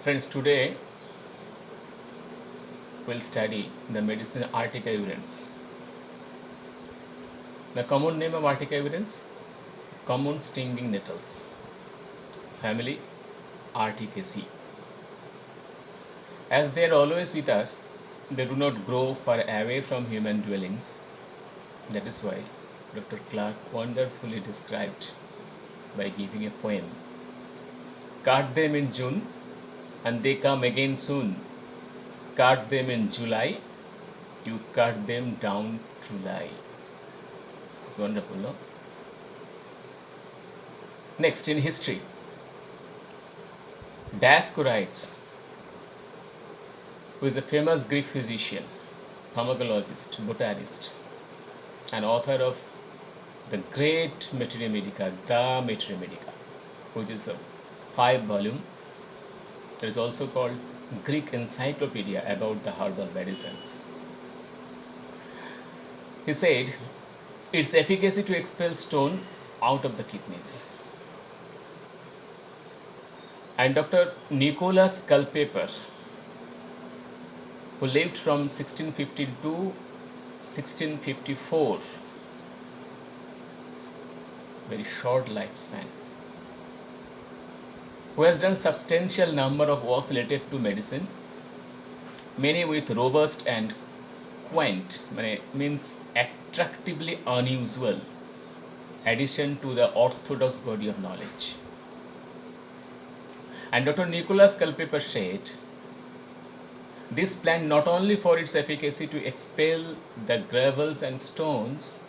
Friends, today we'll study the medicine Arctic evidence. The common name of Arctic evidence, common stinging nettles, family Articaceae. As they are always with us, they do not grow far away from human dwellings. That is why Dr. Clark wonderfully described by giving a poem. Cut them in June and they come again soon. Cut them in July, you cut them down to lie. It's wonderful, no? Next, in history, Dioscorides, who is a famous Greek physician, pharmacologist, botanist, and author of the great Materia Medica, the Materia Medica, which is a 5-volume. It is also called Greek Encyclopedia about the herbal medicines. He said, its efficacy to expel stone out of the kidneys. And Dr. Nicholas Culpeper, who lived from 1650 to 1654, very short lifespan, who has done substantial number of works related to medicine, many with robust and quaint, means attractively unusual addition to the orthodox body of knowledge. And Dr. Nicholas Culpeper said, this plant not only for its efficacy to expel the gravels and stones,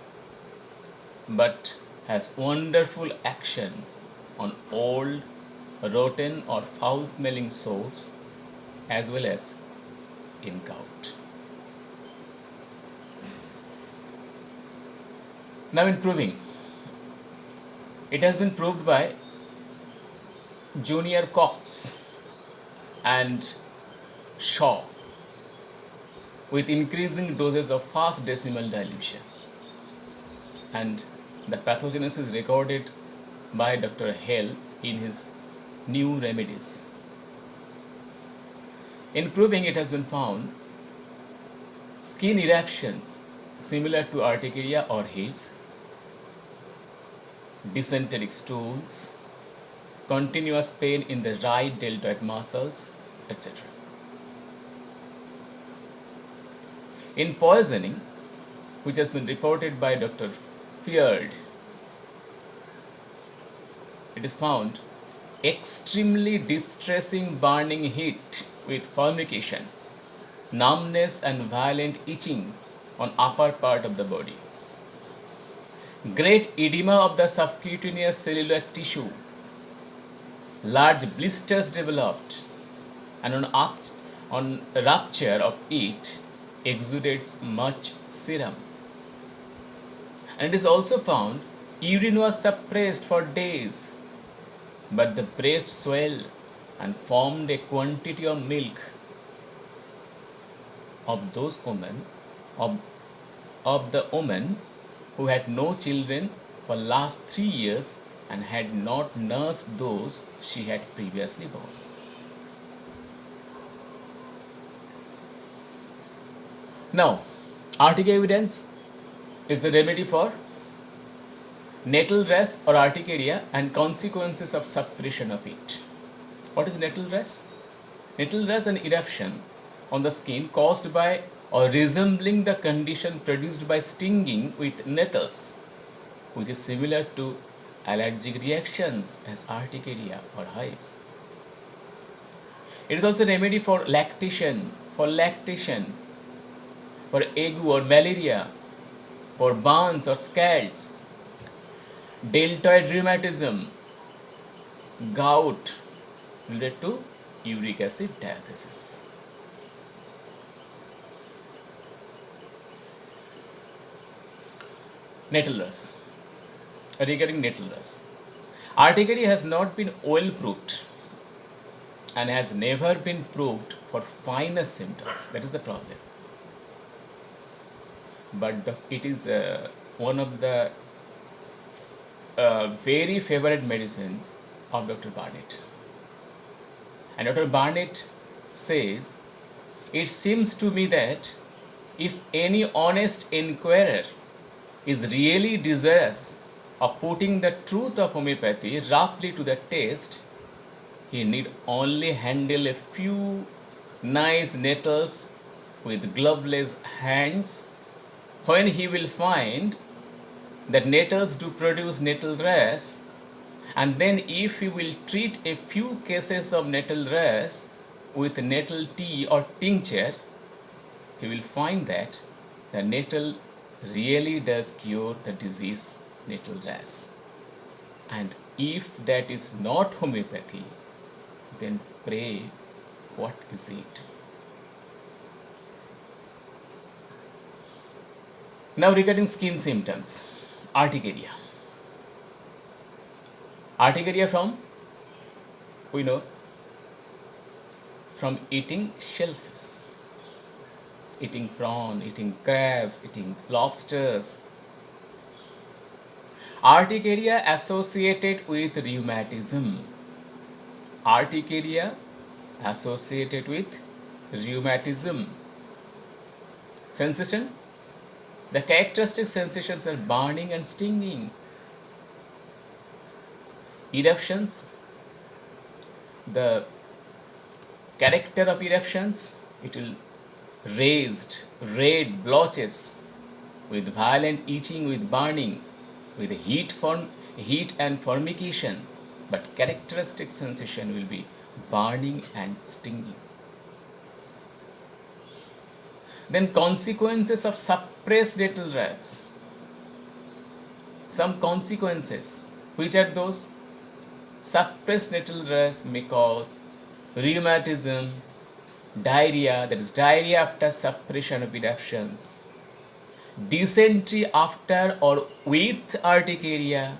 but has wonderful action on old, rotten or foul-smelling sores, as well as in gout. Now in proving, it has been proved by Junior Cox and Shaw with increasing doses of fast decimal dilution, and the pathogenesis recorded by Dr. Hale in his New Remedies. In proving, it has been found skin eruptions similar to urticaria or hives, dysenteric stools, continuous pain in the right deltoid muscles, etc. In poisoning, which has been reported by Dr. Feard, it is found extremely distressing burning heat with fumigation, numbness and violent itching on upper part of the body, great edema of the subcutaneous cellular tissue, large blisters developed, and on rupture of it exudates much serum. And it is also found urine was suppressed for days, but the breast swelled and formed a quantity of milk of those women of the woman who had no children for last 3 years and had not nursed those she had previously born. Now, Arctic evidence is the remedy for nettle rash or urticaria and consequences of suppression of it. What is nettle rash? Nettle rash is an eruption on the skin caused by or resembling the condition produced by stinging with nettles, which is similar to allergic reactions as urticaria or hives. It is also a remedy for lactation, for ague or malaria, for burns or scalds, deltoid rheumatism, gout related to uric acid diathesis. Nettle rash. Regarding nettle rash, urticaria has not been well proved and has never been proved for finest symptoms. That is the problem. But it is one of the very favorite medicines of Dr. Barnett. And Dr. Barnett says, it seems to me that if any honest inquirer is really desirous of putting the truth of homeopathy roughly to the test, he need only handle a few nice nettles with gloveless hands, when he will find that nettles do produce nettle rash, and then if he will treat a few cases of nettle rash with nettle tea or tincture, he will find that the nettle really does cure the disease nettle rash. And if that is not homeopathy, then pray, what is it? Now regarding skin symptoms, urticaria. Urticaria from, we know, from eating shellfish, eating prawn, eating crabs, eating lobsters. Urticaria associated with rheumatism. Urticaria associated with rheumatism. Sensation? The characteristic sensations are burning and stinging. Eruptions? The character of eruptions, it will raised red blotches with violent itching, with burning, with heat and formication, but characteristic sensation will be burning and stinging. Then consequences of suppressed nettle rash. Some consequences. Which are those? Suppressed nettle rash may cause rheumatism, diarrhea, that is diarrhea after suppression of eruptions, dysentery after or with urticaria,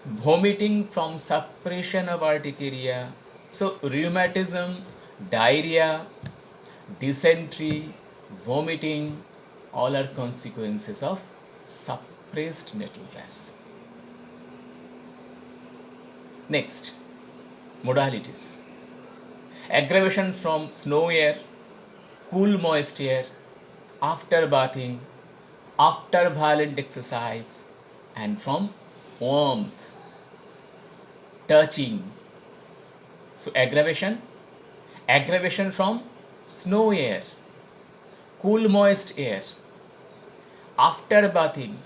vomiting from suppression of urticaria. So rheumatism, diarrhea, dysentery, vomiting, all are consequences of suppressed nettle rash. Next, modalities. Aggravation from snow air, cool moist air, after bathing, after violent exercise, and from warmth, touching. So aggravation from snow air, cool moist air, after bathing,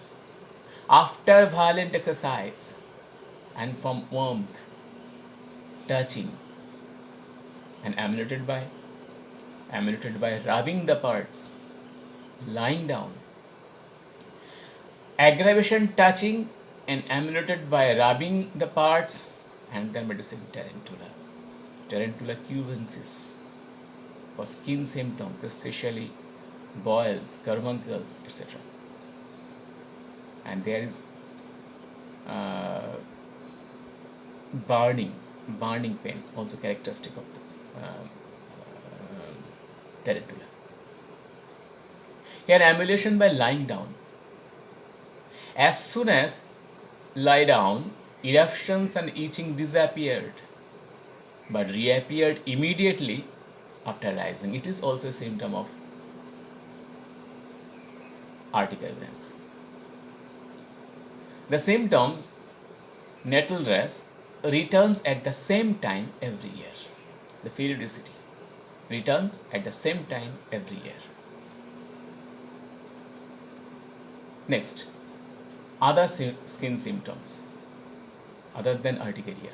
after violent exercise, and from warmth, touching, and emulated by rubbing the parts, lying down. Aggravation touching and emulated by rubbing the parts, and then medicine tarantula cubensis for skin symptoms, especially boils, carbuncles, etc. And there is burning pain, also characteristic of the tarantula. Here, emulation by lying down. As soon as lie down, eruptions and itching disappeared, but reappeared immediately after rising. It is also a symptom of urticaria. The symptoms, nettle rash, returns at the same time every year. The periodicity returns at the same time every year. Next, other skin symptoms other than urticaria.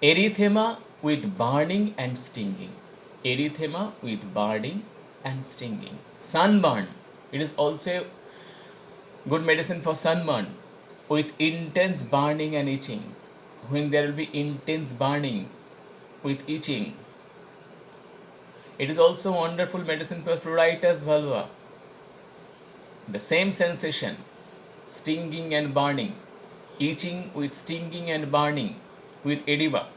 Erythema with burning and stinging. Erythema with burning and stinging. Sunburn. It is also good medicine for sunburn with intense burning and itching. When there will be intense burning with itching. It is also wonderful medicine for pruritus vulva. The same sensation, stinging and burning, itching with stinging and burning with edema.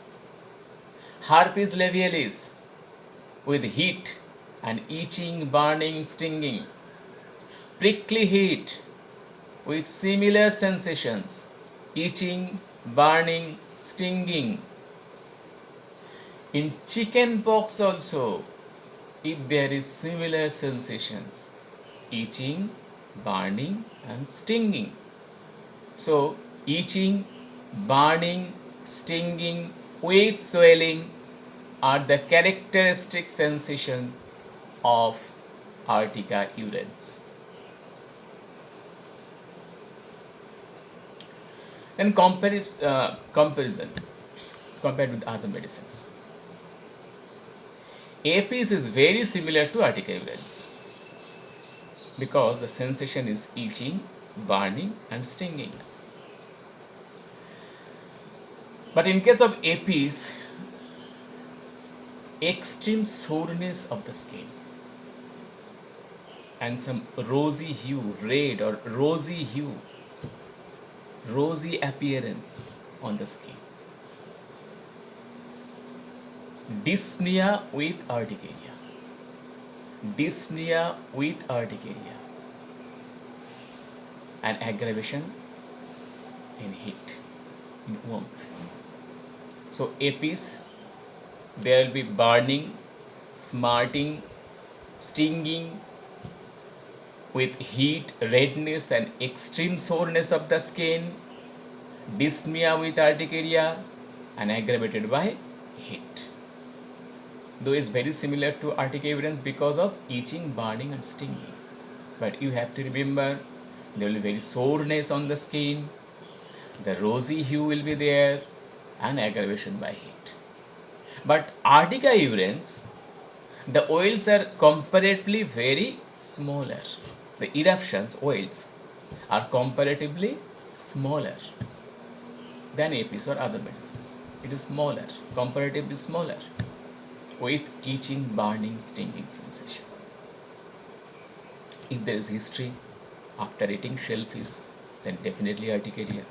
Herpes labialis with heat and itching, burning, stinging. Prickly heat with similar sensations, itching, burning, stinging. In chicken pox also, if there is similar sensations, itching, burning and stinging. So itching, burning, stinging with swelling are the characteristic sensations of Artica urens. And comparison compared with other medicines. APs is very similar to Artica urens because the sensation is itching, burning and stinging. But in case of APs, extreme soreness of the skin and some rosy hue, red or rosy hue, rosy appearance on the skin. Dyspnea with urticaria. Dyspnea with urticaria. And aggravation in heat, in warmth. So APs, there will be burning, smarting, stinging with heat, redness and extreme soreness of the skin, dyspnea with urticaria and aggravated by heat. Though it's very similar to Artica urens because of itching, burning and stinging. But you have to remember there will be very soreness on the skin, the rosy hue will be there and aggravation by heat. But Artica urens, the oils are comparatively very smaller. The eruptions, oils, are comparatively smaller than APs or other medicines. It is smaller, comparatively smaller, with itching, burning, stinging sensation. If there is history after eating shellfish, then definitely urticaria,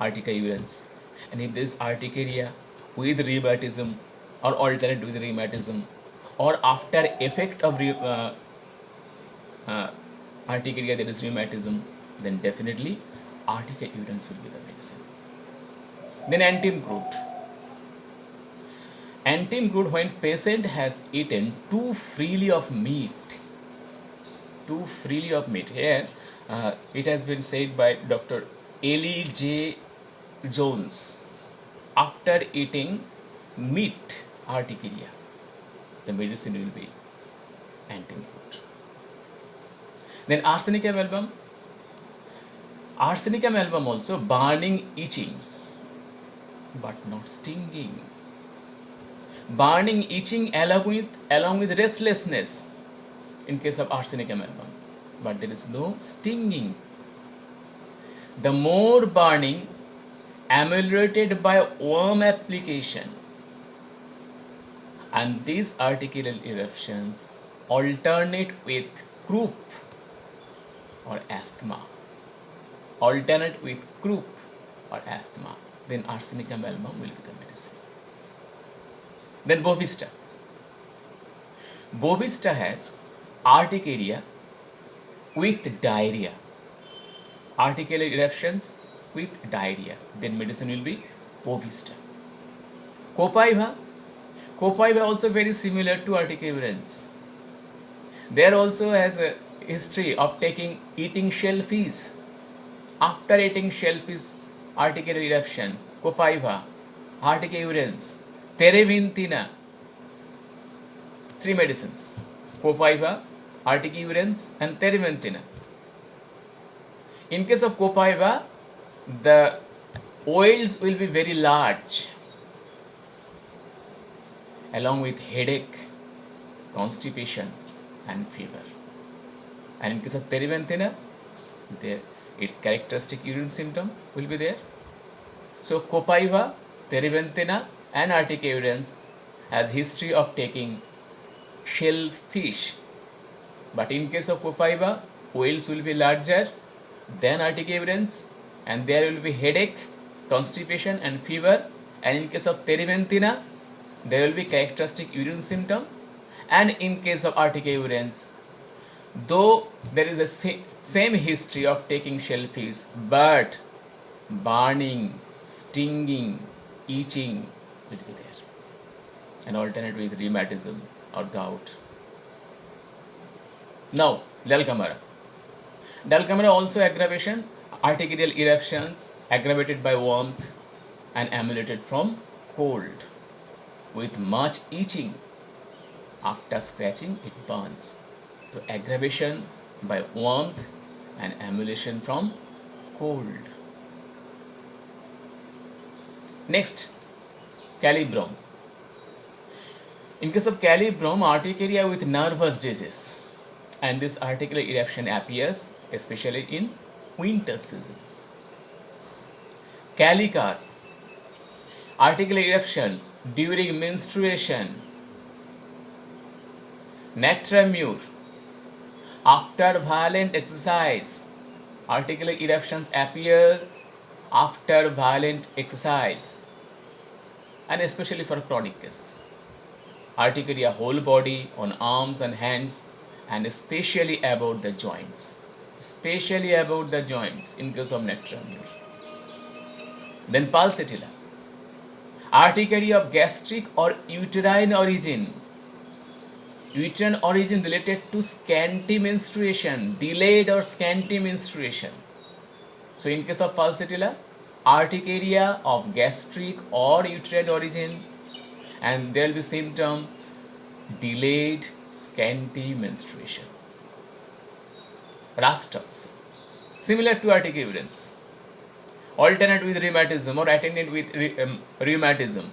Artica urens. And if there is urticaria with rheumatism or alternate with rheumatism or after effect of urticaria there is rheumatism, then definitely Artica urens will be the medicine. Then antim-crude. Antim-crude, when patient has eaten too freely of meat. Here, it has been said by Dr. Ellie J. Jones. After eating meat, urticaria, the medicine will be antim-crude. Then arsenicum album. Arsenicum album also burning, itching, but not stinging. Burning, itching along with restlessness in case of arsenicum album, but there is no stinging. The more burning ameliorated by warm application, and these articular eruptions alternate with croup or asthma. Then arsenicum album will be the medicine. Then Bovista. Bovista has urticaria with diarrhea. Articular eruptions with diarrhea. Then medicine will be Bovista. Copaiba. Copaiba also very similar to Artica urens. There also has a history of eating shellfish. After eating shellfish, articular eruption, Copaiba, Artica urens, Terebinthina. 3 medicines: Copaiba, Artica urens and Terebinthina. In case of Copaiba, the oils will be very large, along with headache, constipation and fever. And in case of Terebinthina, its characteristic urine symptom will be there. So Copaiba, Terebinthina and Artica urens has history of taking shellfish. But in case of Copaiba, oils will be larger than Artica urens and there will be headache, constipation and fever. And in case of Terebinthina, there will be characteristic urine symptom. And in case of Artica urens, though there is a same history of taking shellfish, but burning, stinging, itching will be there. and alternate with rheumatism or gout. Now, Dell'Camera. Dell'Camera also aggravation, arterial eruptions aggravated by warmth and emulated from cold with much itching. After scratching, it burns. So, aggravation by warmth and emulation from cold. Next, Calibrom. In case of Calibrom, urticaria with nervous disease, and this articular eruption appears especially in winter season. Calicar, articular eruption during menstruation. Natramure, after violent exercise, articular eruptions appear after violent exercise, and especially for chronic cases. Urticaria whole body, on arms and hands, and especially about the joints. Especially about the joints in case of Natramure. Then Pulsatilla, urticaria of gastric or uterine origin. Uterine origin related to scanty menstruation, delayed or scanty menstruation. So in case of Pulsatilla, urticaria of gastric or uterine origin, and there will be symptom delayed scanty menstruation. Rasters, similar to urticaria, alternate with rheumatism or attended with rheumatism,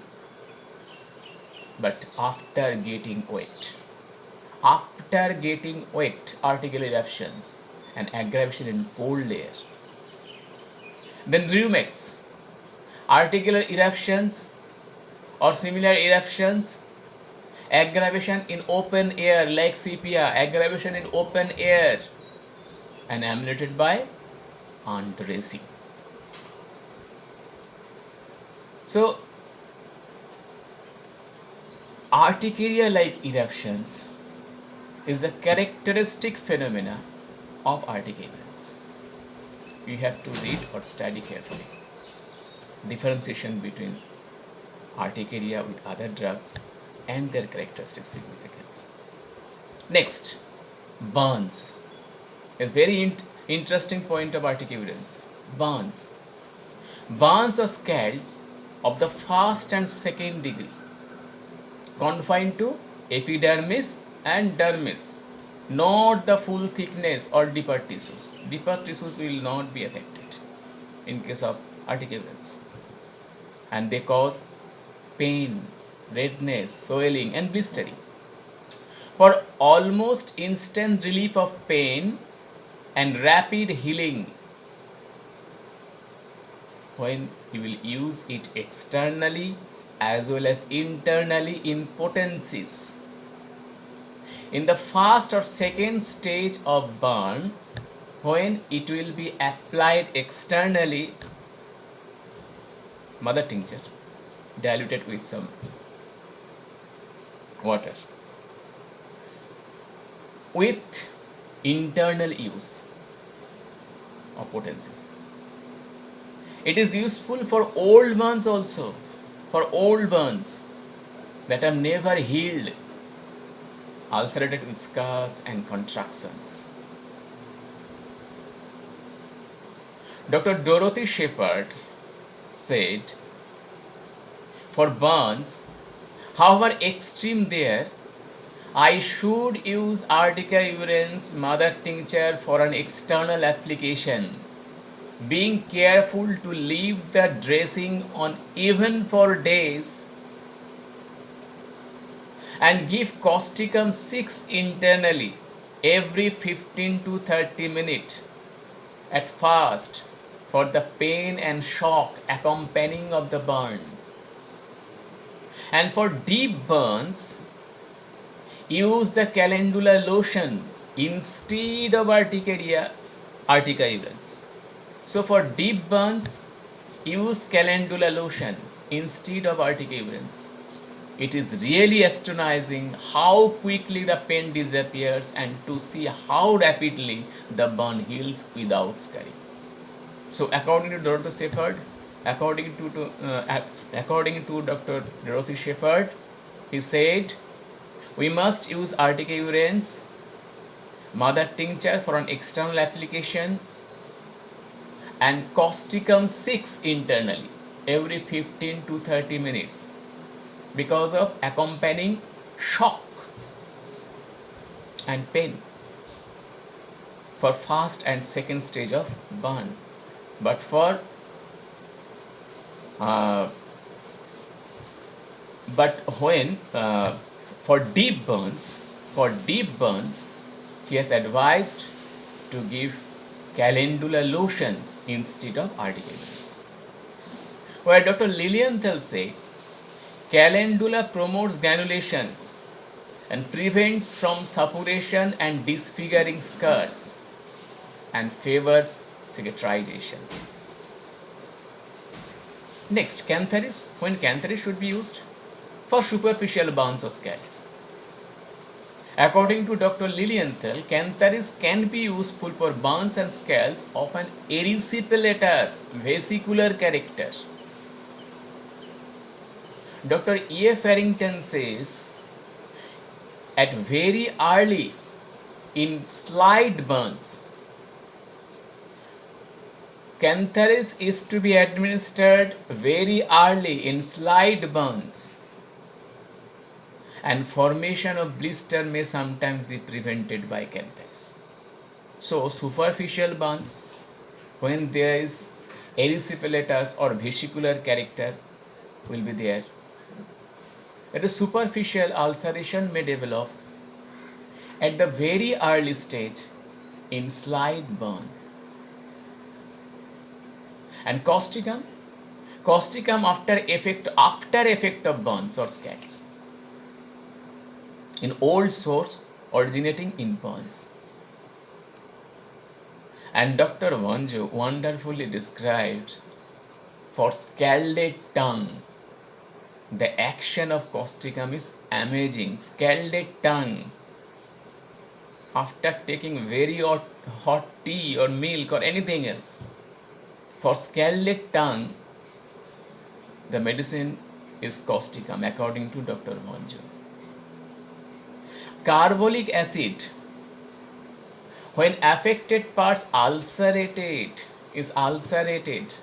but after getting wet. After getting wet, articular eruptions and aggravation in cold air. Then rheumates, articular eruptions or similar eruptions, aggravation in open air like sepia, aggravation in open air, and emulated by undressing. So, urticaria like eruptions is the characteristic phenomena of urticarians. You have to read or study carefully. Differentiation between urticaria with other drugs and their characteristic significance. Next, burns is very interesting point of urticarians. Burns. Burns or scalds of the first and second degree, confined to epidermis and dermis, not the full thickness or deeper tissues. Deeper tissues will not be affected in case of urticarians, and they cause pain, redness, swelling, and blistering. For almost instant relief of pain and rapid healing, when you will use it externally as well as internally in potencies. In the first or second stage of burn, when it will be applied externally, mother tincture diluted with some water, with internal use of potencies. It is useful for old burns also, for old burns that are never healed, ulcerated with scars and contractions. Dr. Dorothy Shepard said, for burns, however extreme there, I should use urticaria mother tincture for an external application, being careful to leave the dressing on even for days, and give causticum 6 internally every 15 to 30 minutes at first for the pain and shock accompanying of the burn. And for deep burns, use the calendula lotion instead of urticaria. So for deep burns, use calendula lotion instead of urticaria. It is really astonishing how quickly the pain disappears and to see how rapidly the burn heals without scarring. So according to Dr. Shepard, according to Dr. Dorothy Shepard, He said, we must use Urticavudens mother tincture for an external application and causticum 6 internally every 15 to 30 minutes because of accompanying shock and pain for first and second stage of burn. But uh, when for deep burns, he has advised to give calendula lotion instead of Urticavudens. Where Dr. Lilienthal said, calendula promotes granulations and prevents from suppuration and disfiguring scars and favors cicatrization. Next, Cantharis. When Cantharis should be used? For superficial burns or scalds. According to Dr. Lilienthal, Cantharis can be useful for burns and scalds of an erysipelatous vesicular character. Dr. E. Farrington says, at very early in slight burns, Cantharis is to be administered very early in slight burns, and formation of blister may sometimes be prevented by Cantharis. So superficial burns, when there is erysipelatous or vesicular character will be there. That is, superficial ulceration may develop at the very early stage in slight burns. And causticum after effect of burns or scalds in old sores originating in burns. And Dr. Vanjo wonderfully described for scalded tongue, the action of causticum is amazing. Scalded tongue, after taking very hot tea or milk or anything else, for scalded tongue, the medicine is causticum according to Dr. Vanjo. Carbolic acid, when affected parts is ulcerated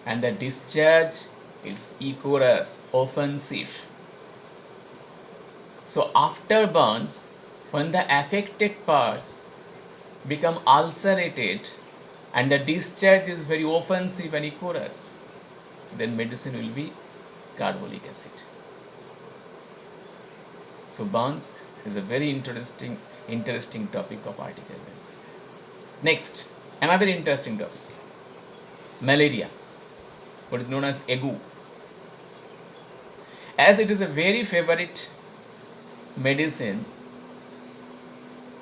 and the discharge is echorous, offensive. So after burns, when the affected parts become ulcerated and the discharge is very offensive and echorous, then medicine will be carbolic acid. So burns is a very interesting topic of Urticavudens. Next, another interesting topic, malaria, what is known as ague. As it is a very favorite medicine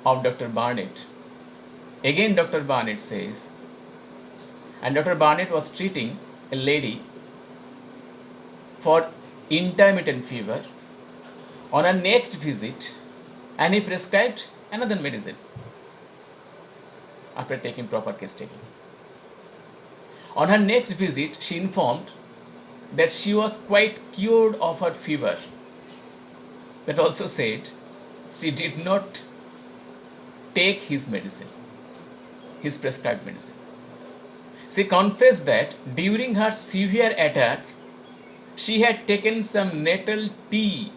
of Dr. Barnett, again Dr. Barnett says, and Dr. Barnett was treating a lady for intermittent fever. On her next visit, and he prescribed another medicine after taking proper case taking. On her next visit, she informed that she was quite cured of her fever, but also said she did not take his medicine, his prescribed medicine. She confessed that during her severe attack, she had taken some nettle tea.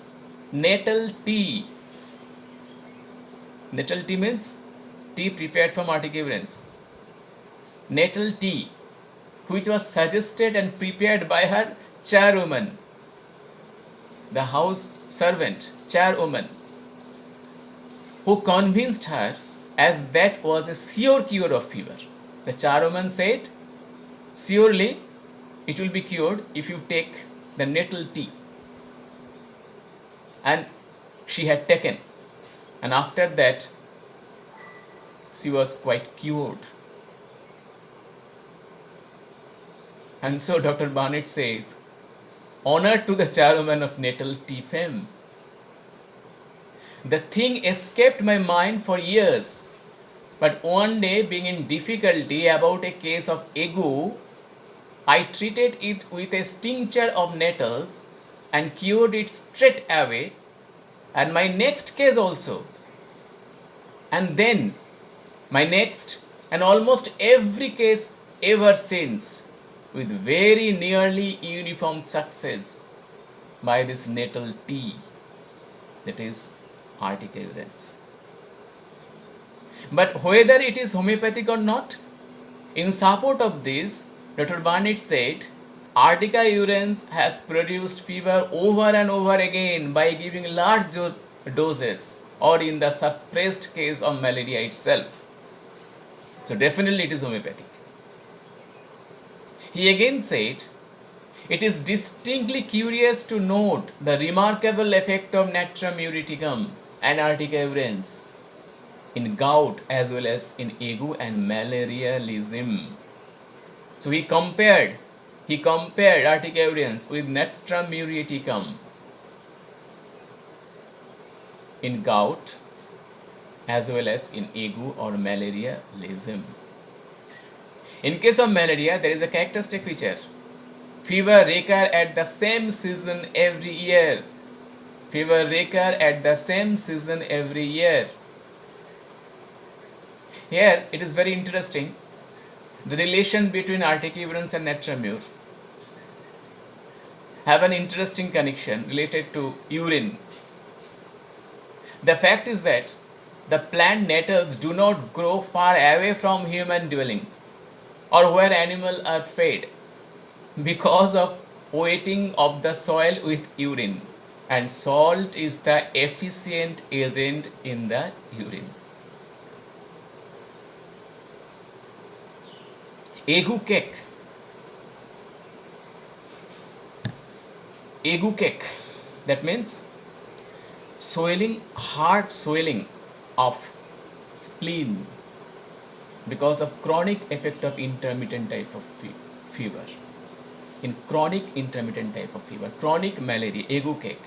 Nettle tea means tea prepared from Urticavudens. Nettle tea, which was suggested and prepared by her charwoman, the house servant, charwoman, who convinced her as that was a sure cure of fever. The charwoman said, surely it will be cured if you take the nettle tea. And she had taken, and after that she was quite cured. And so Dr. Barnett says, honor to the charwoman of nettle tea fame. The thing escaped my mind for years, but one day, being in difficulty about a case of ague, I treated it with a tincture of nettles and cured it straight away, and my next case also, and then my next and almost every case ever since, with very nearly uniform success by this natal tea, that is Arctic evidence. But whether it is homeopathic or not, in support of this, Dr. Barnett said, Artica urens has produced fever over and over again by giving large doses or in the suppressed case of malaria itself. So definitely it is homeopathic. He again said, it is distinctly curious to note the remarkable effect of Natrum urticum and Artica urens in gout as well as in ague and malarialism. So he compared Arctic evidence with Natrum urticum in gout as well as in ague or malarialism. In case of malaria, there is a characteristic feature. Fever recur at the same season every year. Fever recur at the same season every year. Here it is very interesting, the relation between Arctic evidence and Natrum have an interesting connection related to urine. The fact is that the plant nettles do not grow far away from human dwellings or where animals are fed because of wetting of the soil with urine, and salt is the efficient agent in the urine. Ague cake, that means swelling, heart swelling of spleen because of chronic effect of intermittent type of fever. In chronic intermittent type of fever, chronic malaria, ague cake,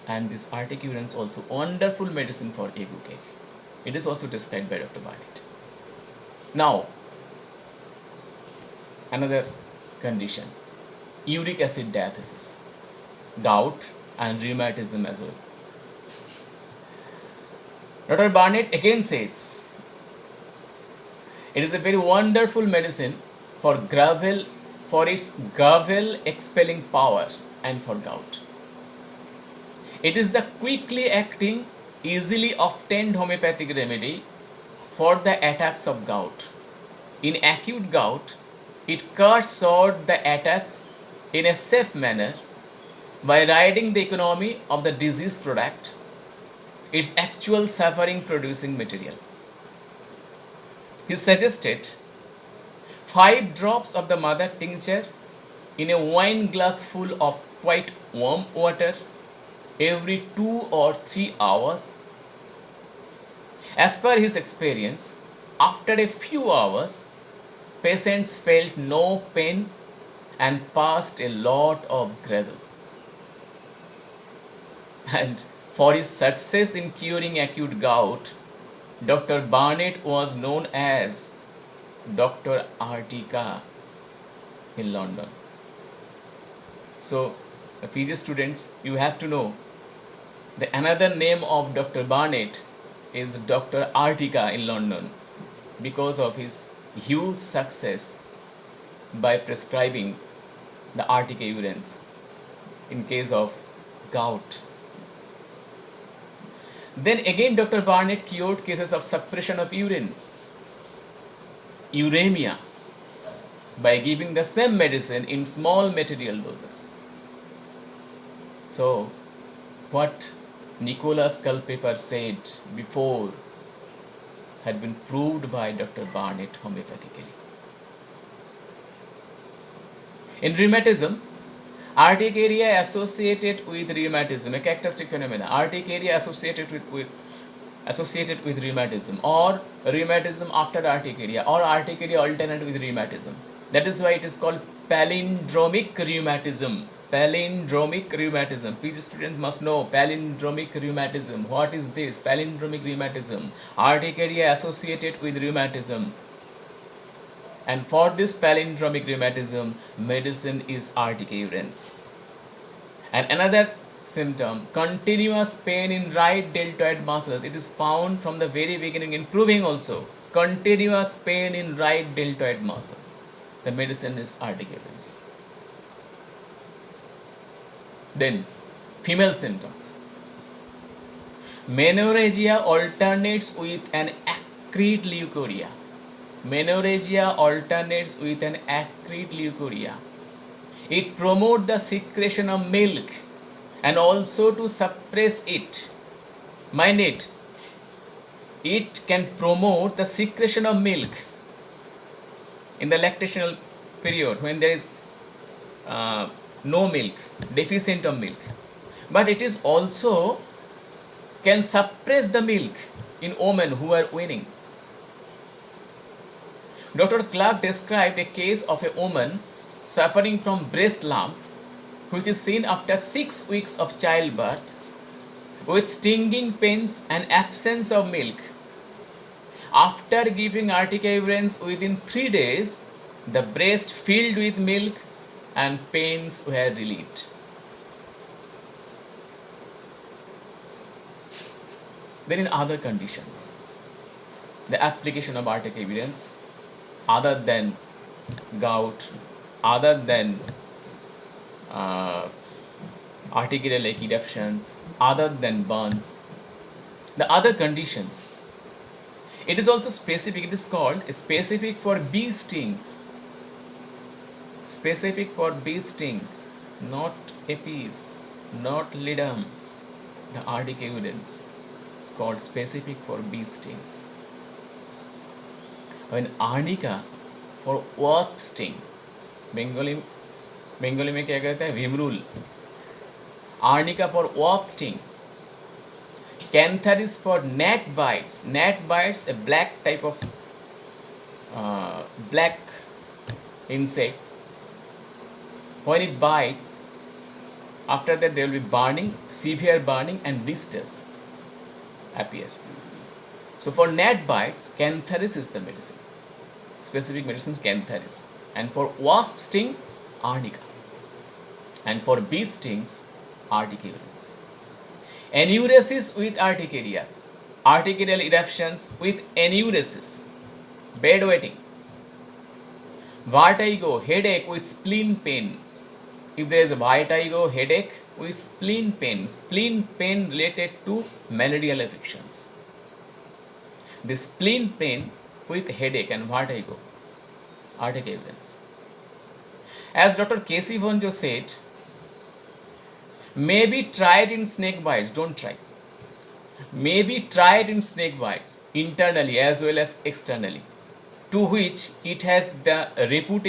and this Arctic urens also wonderful medicine for ague cake. It is also described by Dr. Barnett. Now, another condition, uric acid diathesis, gout and rheumatism as well. Dr. Barnett again says, it is a very wonderful medicine for its gravel expelling power and for gout. It is the quickly acting, easily obtained homeopathic remedy for the attacks of gout. In acute gout, it cuts short the attacks in a safe manner by riding the economy of the disease product, its actual suffering producing material. He suggested 5 drops of the mother tincture in a wine glass full of quite warm water every 2 or 3 hours. As per his experience, after a few hours, patients felt no pain and passed a lot of gravel. And for his success in curing acute gout, Dr. Barnett was known as Dr. Artica in London. So, the PG students, you have to know the another name of Dr. Barnett is Dr. Artica in London because of his huge success by prescribing the Arctic urens in case of gout. Then again Dr. Barnett cured cases of suppression of urine, uremia, by giving the same medicine in small material doses. So, what Nicholas Culpeper said before had been proved by Dr. Barnett homeopathically. In rheumatism, urticaria associated with rheumatism, a characteristic phenomena, urticaria associated with rheumatism, or rheumatism after urticaria, or urticaria alternate with rheumatism. That is why it is called palindromic rheumatism. Palindromic rheumatism. PG students must know palindromic rheumatism. What is this? Palindromic rheumatism. Urticaria associated with rheumatism. And for this palindromic rheumatism, medicine is Arctic urens. And another symptom, continuous pain in right deltoid muscles. It is found from the very beginning, improving also. Continuous pain in right deltoid muscle. The medicine is articaria. Then, female symptoms. Menorrhagia alternates with an acrid leukorrhea. Menorrhagia alternates with an acrid leukorrhea. It promotes the secretion of milk and also to suppress it. Mind it can promote the secretion of milk in the lactational period when there is no milk, deficient of milk. But it is also can suppress the milk in women who are weaning. Dr. Clark described a case of a woman suffering from breast lump, which is seen after 6 weeks of childbirth, with stinging pains and absence of milk. After giving articavirans within 3 days, the breast filled with milk and pains were relieved. Then in other conditions, the application of articavirans other than gout, other than articular like eruptions, other than burns, the other conditions, it is also specific. It is called specific for bee stings. Specific for bee stings, not apis, not lidum. The articavirans is called specific for bee stings. When arnica for wasp sting, Bengali में क्या कहते हैं विमरूल. Arnica for wasp sting. Cantharis for gnat bites. Gnat bites, a black type of black insects. When it bites, after that there will be burning, severe burning, and blisters appear. So for gnat bites, Cantharis is the medicine. Specific medicine is Cantharis. And for wasp sting, arnica. And for bee stings, articavirans. Enuresis with articaria. Articarial eruptions with enuresis. Bedwetting. Vertigo, headache with spleen pain. If there is a vertigo, headache with spleen pain related to malarial affections. The spleen pain with headache and vertigo, articavirans. As Dr. Casey Vonjo said, maybe try it in snake bites, don't try. Maybe try it in snake bites, internally as well as externally, to which it has the reputation